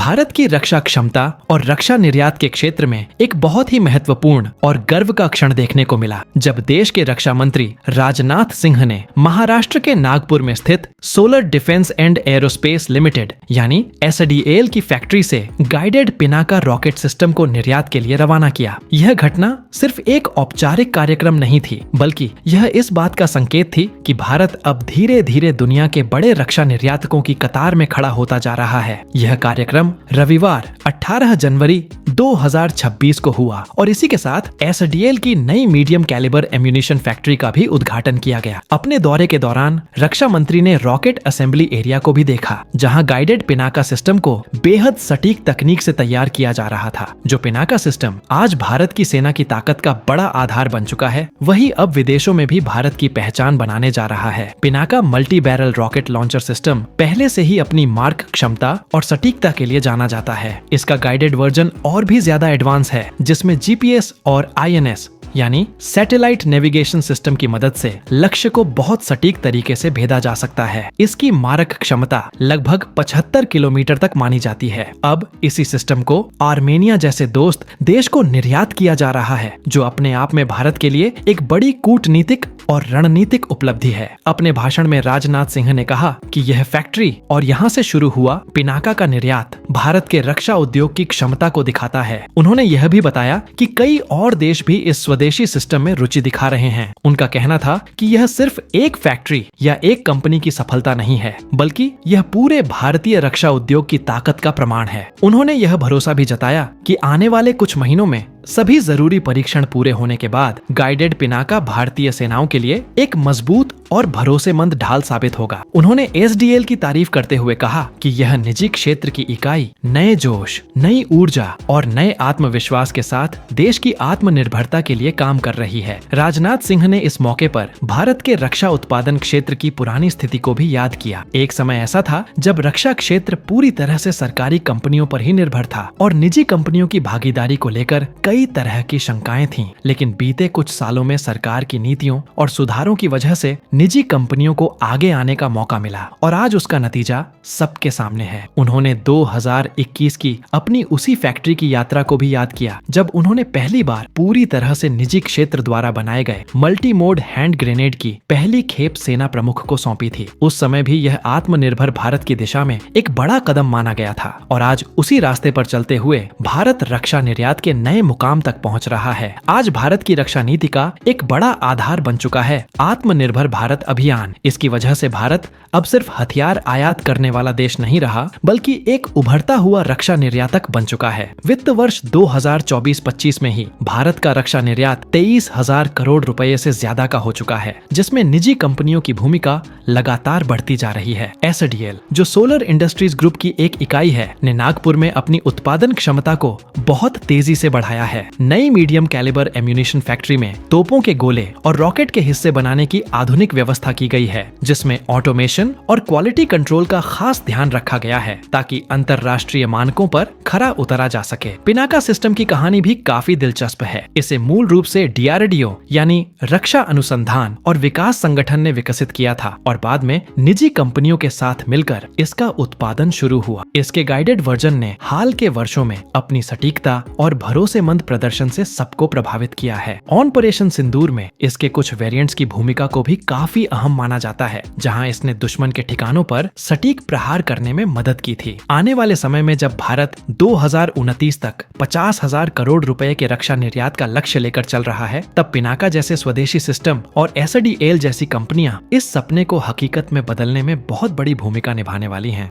भारत की रक्षा क्षमता और रक्षा निर्यात के क्षेत्र में एक बहुत ही महत्वपूर्ण और गर्व का क्षण देखने को मिला जब देश के रक्षा मंत्री राजनाथ सिंह ने महाराष्ट्र के नागपुर में स्थित solar defence and aerospace limited यानी एसडीएल की फैक्ट्री से गाइडेड पिनाका रॉकेट सिस्टम को निर्यात के लिए रवाना किया। यह घटना सिर्फ एक औपचारिक कार्यक्रम नहीं थी, बल्कि यह इस बात का संकेत थी कि भारत अब धीरे धीरे दुनिया के बड़े रक्षा निर्यातकों की कतार में खड़ा होता जा रहा है। यह कार्यक्रम रविवार 18 जनवरी 2026 को हुआ और इसी के साथ एसडीएल की नई मीडियम कैलिबर एम्यूनिशन फैक्ट्री का भी उद्घाटन किया गया। अपने दौरे के दौरान रक्षा मंत्री ने रॉकेट असेंबली एरिया को भी देखा, जहां गाइडेड पिनाका सिस्टम को बेहद सटीक तकनीक से तैयार किया जा रहा था। जो पिनाका सिस्टम आज भारत की सेना की ताकत का बड़ा आधार बन चुका है, वही अब विदेशों में भी भारत की पहचान बनाने जा रहा है। Pinaka multi barrel rocket launcher system पहले से ही अपनी मार्क क्षमता और सटीकता के लिए जाना जाता है। इसका गाइडेड वर्जन और भी ज्यादा एडवांस है, जिसमें जीपीएस और आईएनएस यानी सैटेलाइट नेविगेशन सिस्टम की मदद से लक्ष्य को बहुत सटीक तरीके से भेदा जा सकता है। इसकी मारक क्षमता लगभग 75 किलोमीटर तक मानी जाती है। अब इसी सिस्टम को आर्मेनिया जैसे दोस्त देश को निर्यात किया जा रहा है, जो अपने आप में भारत के लिए एक बड़ी कूटनीतिक और रणनीतिक उपलब्धि है। अपने भाषण में राजनाथ सिंह ने कहा कि यह फैक्ट्री और यहाँ से शुरू हुआ पिनाका का निर्यात भारत के रक्षा उद्योग की क्षमता को दिखाता है। उन्होंने यह भी बताया कि कई और देश भी इस स्वदेशी सिस्टम में रुचि दिखा रहे हैं। उनका कहना था कि यह सिर्फ एक फैक्ट्री या एक कंपनी की सफलता नहीं है, बल्कि यह पूरे भारतीय रक्षा उद्योग की ताकत का प्रमाण है। उन्होंने यह भरोसा भी जताया कि आने वाले कुछ महीनों में सभी जरूरी परीक्षण पूरे होने के बाद गाइडेड पिनाका भारतीय सेनाओं के लिए एक मजबूत और भरोसेमंद ढाल साबित होगा। उन्होंने एसडीएल की तारीफ करते हुए कहा कि यह निजी क्षेत्र की इकाई नए जोश, नई ऊर्जा और नए आत्मविश्वास के साथ देश की आत्मनिर्भरता के लिए काम कर रही है। राजनाथ सिंह ने इस मौके पर भारत के रक्षा उत्पादन क्षेत्र की पुरानी स्थिति को भी याद किया। एक समय ऐसा था जब रक्षा क्षेत्र पूरी तरह से सरकारी कंपनियों पर ही निर्भर था और निजी कंपनियों की भागीदारी को लेकर कई तरह की शंकाएं थीं, लेकिन बीते कुछ सालों में सरकार की नीतियों और सुधारों की वजह से निजी कंपनियों को आगे आने का मौका मिला और आज उसका नतीजा सबके सामने है। उन्होंने 2021 की अपनी उसी फैक्ट्री की यात्रा को भी याद किया, जब उन्होंने पहली बार पूरी तरह से निजी क्षेत्र द्वारा बनाए गए मल्टी मोड हैंड ग्रेनेड की पहली खेप सेना प्रमुख को सौंपी थी। उस समय भी यह आत्मनिर्भर भारत की दिशा में एक बड़ा कदम माना गया था और आज उसी रास्ते पर चलते हुए भारत रक्षा निर्यात के नए मुकाम तक पहुंच रहा है। आज भारत की रक्षा नीति का एक बड़ा आधार बन चुका है आत्मनिर्भर भारत अभियान। इसकी वजह से भारत अब सिर्फ हथियार आयात करने वाला देश नहीं रहा, बल्कि एक उभरता हुआ रक्षा निर्यातक बन चुका है। वित्त वर्ष 2024-25 में ही भारत का रक्षा निर्यात 23,000 करोड़ रुपए से ज्यादा का हो चुका है, जिसमें निजी कंपनियों की भूमिका लगातार बढ़ती जा रही है। एसडीएल, जो सोलर इंडस्ट्रीज ग्रुप की एक इकाई है, ने नागपुर में अपनी उत्पादन क्षमता को बहुत तेजी से बढ़ाया है। नई मीडियम कैलिबर एम्यूनिशन फैक्ट्री में तोपों के गोले और रॉकेट के हिस्से बनाने की आधुनिक व्यवस्था की गई है, जिसमें ऑटोमेशन और क्वालिटी कंट्रोल का खास ध्यान रखा गया है ताकि अंतरराष्ट्रीय मानकों पर खरा उतरा जा सके। पिनाका सिस्टम की कहानी भी काफी दिलचस्प है। इसे मूल रूप से डीआरडीओ यानी रक्षा अनुसंधान और विकास संगठन ने विकसित किया था और बाद में निजी कंपनियों के साथ मिलकर इसका उत्पादन शुरू हुआ। इसके गाइडेड वर्जन ने हाल के वर्षों में अपनी सटीकता और भरोसेमंद प्रदर्शन से सबको प्रभावित किया है। ऑपरेशन सिंदूर में इसके कुछ वेरिएंट्स की भूमिका को भी काफी अहम माना जाता है, जहां इसने दुश्मन के ठिकानों पर सटीक प्रहार करने में मदद की थी। आने वाले समय में जब भारत 2029 तक 50,000 करोड़ रुपए के रक्षा निर्यात का लक्ष्य लेकर चल रहा है, तब पिनाका जैसे स्वदेशी सिस्टम और एसडीएल जैसी कंपनियां इस सपने को हकीकत में बदलने में बहुत बड़ी भूमिका निभाने वाली हैं।